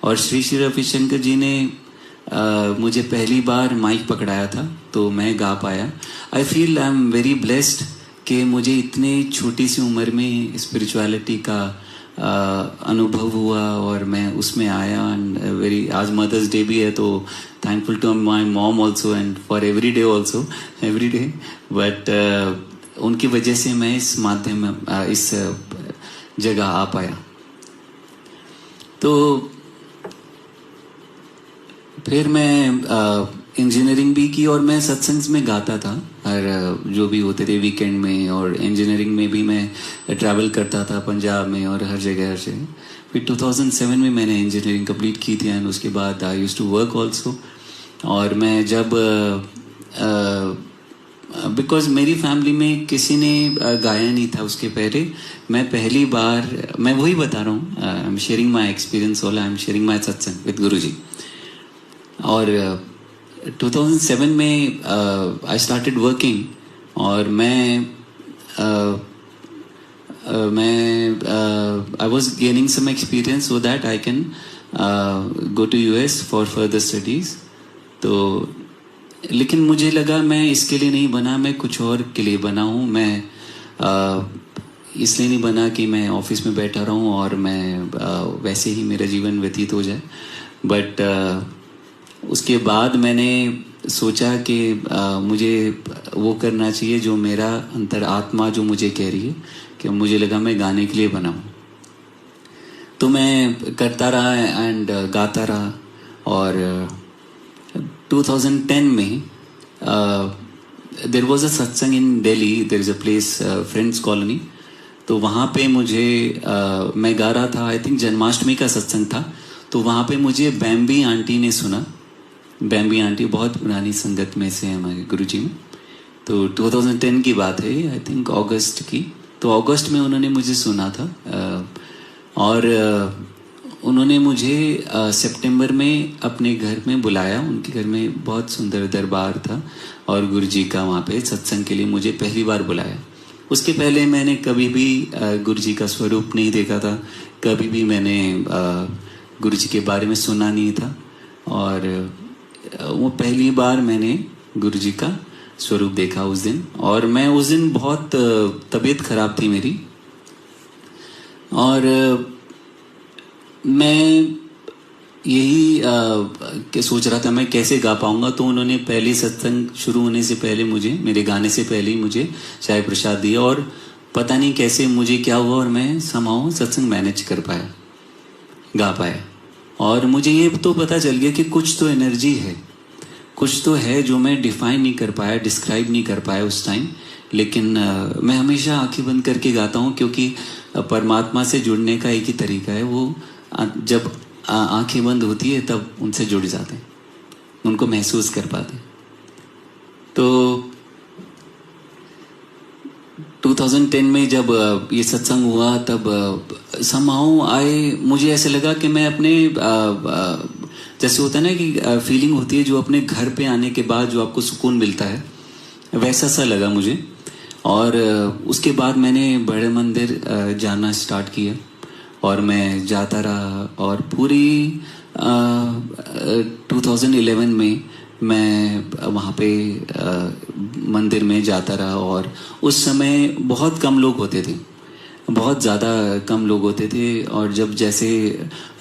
और श्री श्री रविशंकर जी ने मुझे पहली बार माइक पकड़ाया था तो मैं गा पाया। I feel I am very blessed कि मुझे इतने छोटी सी उम्र में स्पिरिचुअलिटी का अनुभव हुआ और मैं उसमें आया। एंड वेरी, आज मदर्स डे भी है तो thankful to my mom also and for every day also, every day. But उनकी वजह से मैं इस माध्यम में इस जगह आ पाया। तो फिर मैं इंजीनियरिंग भी की और मैं सत्संग में गाता था और जो भी होते थे वीकेंड में, और इंजीनियरिंग में भी मैं ट्रैवल करता था पंजाब में और हर जगह। फिर 2007 में मैंने इंजीनियरिंग कंप्लीट की थी एंड उसके बाद I used to work also. और मैं जब बिकॉज मेरी फैमिली में किसी ने गाया नहीं था उसके पहले, मैं पहली बार, मैं वही बता रहा हूँ, I am sharing my experience all, I am sharing my सत्संग विद गुरुजी। और 2007 में आई स्टार्टेड वर्किंग और मैं I was gaining some experience so that I can go to US for further studies. तो लेकिन मुझे लगा मैं इसके लिए नहीं बना, मैं कुछ और के लिए बना हूँ। मैं इसलिए नहीं बना कि मैं ऑफिस में बैठा रहूँ और मैं वैसे ही मेरा जीवन व्यतीत हो जाए। बट उसके बाद मैंने सोचा कि मुझे वो करना चाहिए जो मेरा अंतर आत्मा जो मुझे कह रही है, कि मुझे लगा मैं गाने के लिए बना हूँ। तो मैं करता रहा एंड गाता रहा। और 2010 में there was a satsang in Delhi, there is a place Friends Colony. तो वहाँ पे मुझे मैं गा रहा था, आई थिंक जन्माष्टमी का सत्संग था। तो वहाँ पे मुझे बैम्बी आंटी ने सुना। बैम्बी आंटी बहुत पुरानी संगत में से है हमारे गुरुजी में। तो 2010 की बात है, आई थिंक अगस्त की। तो अगस्त में उन्होंने मुझे सुना था और उन्होंने मुझे सितंबर में अपने घर में बुलाया। उनके घर में बहुत सुंदर दरबार था और गुरुजी का वहाँ पे सत्संग के लिए मुझे पहली बार बुलाया। उसके पहले मैंने कभी भी गुरुजी का स्वरूप नहीं देखा था, कभी भी मैंने गुरुजी के बारे में सुना नहीं था। और वो पहली बार मैंने गुरुजी का स्वरूप देखा उस दिन। और मैं उस दिन बहुत तबीयत खराब थी मेरी, और मैं यही के सोच रहा था मैं कैसे गा पाऊंगा। तो उन्होंने पहले सत्संग शुरू होने से पहले मुझे, मेरे गाने से पहले ही मुझे चाय प्रसाद दिया। और पता नहीं कैसे मुझे क्या हुआ और मैं समाओ सत्संग मैनेज कर पाया, गा पाया। और मुझे ये तो पता चल गया कि कुछ तो एनर्जी है, कुछ तो है जो मैं डिफाइन नहीं कर पाया, डिस्क्राइब नहीं कर पाया उस टाइम। लेकिन मैं हमेशा आंखें बंद करके गाता हूँ, क्योंकि परमात्मा से जुड़ने का एक ही तरीका है, वो जब आंखें बंद होती है तब उनसे जुड़ जाते हैं, उनको महसूस कर पाते हैं। तो 2010 में जब ये सत्संग हुआ तब somehow मुझे ऐसे लगा कि मैं अपने जैसे होता है ना कि फीलिंग होती है जो अपने घर पे आने के बाद जो आपको सुकून मिलता है, वैसा सा लगा मुझे। और उसके बाद मैंने बड़े मंदिर जाना स्टार्ट किया और मैं जाता रहा। और पूरी 2011 में मैं वहाँ पे मंदिर में जाता रहा। और उस समय बहुत कम लोग होते थे, बहुत ज़्यादा कम लोग होते थे। और जब जैसे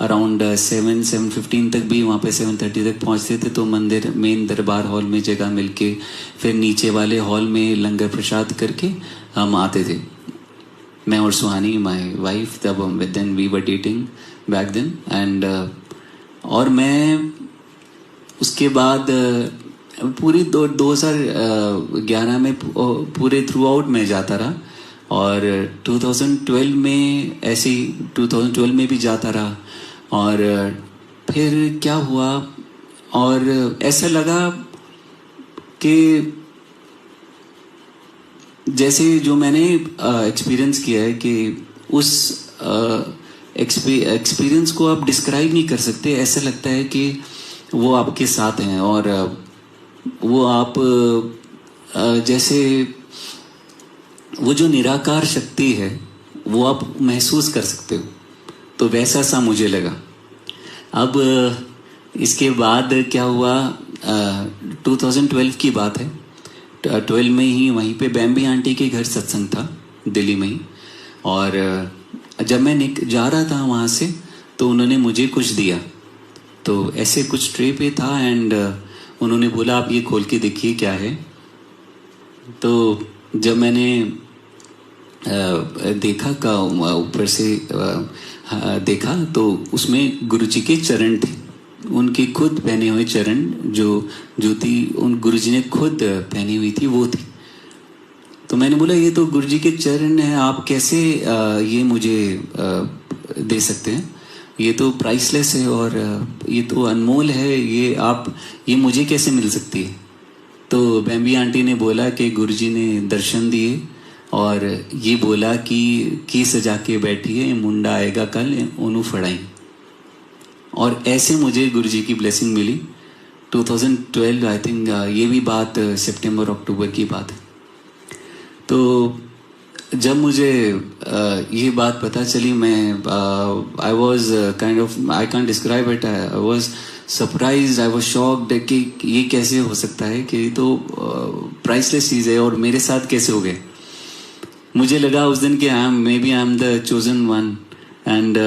अराउंड 7-7:15 तक भी वहाँ पे 7:30 तक पहुँचते थे तो मंदिर मेन दरबार हॉल में जगह मिलके फिर नीचे वाले हॉल में लंगर प्रसाद करके हम आते थे, मैं और सुहानी माई वाइफ। तब then we were dating back then. And और मैं उसके बाद पूरी 2011 में पूरे थ्रू आउट में जाता रहा। और 2012 में ऐसे ही 2012 में भी जाता रहा। और फिर क्या हुआ, और ऐसा लगा कि जैसे जो मैंने एक्सपीरियंस किया है कि उस एक्सपीरियंस को आप डिस्क्राइब नहीं कर सकते। ऐसा लगता है कि वो आपके साथ हैं और वो आप जैसे वो जो निराकार शक्ति है वो आप महसूस कर सकते हो। तो वैसा सा मुझे लगा। अब इसके बाद क्या हुआ, 2012 की बात है। 12 में ही वहीं पे बैम्बी आंटी के घर सत्संग था दिल्ली में ही। और जब मैं जा रहा था वहाँ से तो उन्होंने मुझे कुछ दिया, तो ऐसे कुछ ट्रे पे था एंड उन्होंने बोला आप ये खोल के देखिए क्या है। तो जब मैंने देखा का ऊपर से देखा तो उसमें गुरुजी के चरण थे, उनके खुद पहने हुए चरण, जो जूती उन गुरुजी ने खुद पहनी हुई थी वो थी। तो मैंने बोला ये तो गुरुजी के चरण है, आप कैसे ये मुझे दे सकते हैं, ये तो प्राइसलेस है और ये तो अनमोल है, ये मुझे कैसे मिल सकती है। तो बैम्बी आंटी ने बोला कि गुरुजी ने दर्शन दिए और ये बोला कि सजा के बैठिए, मुंडा आएगा कल उन्हें फड़ाई। और ऐसे मुझे गुरुजी की ब्लेसिंग मिली 2012 आई थिंक। ये भी बात सितंबर अक्टूबर की बात है। तो जब मुझे ये बात पता चली, मैं I was kind of, I can describe it, I was surprise, I was shocked कि ये कैसे हो सकता है कि ये तो प्राइसलेस चीज़ है और मेरे साथ कैसे हो गए। मुझे लगा उस दिन कि I am the chosen one and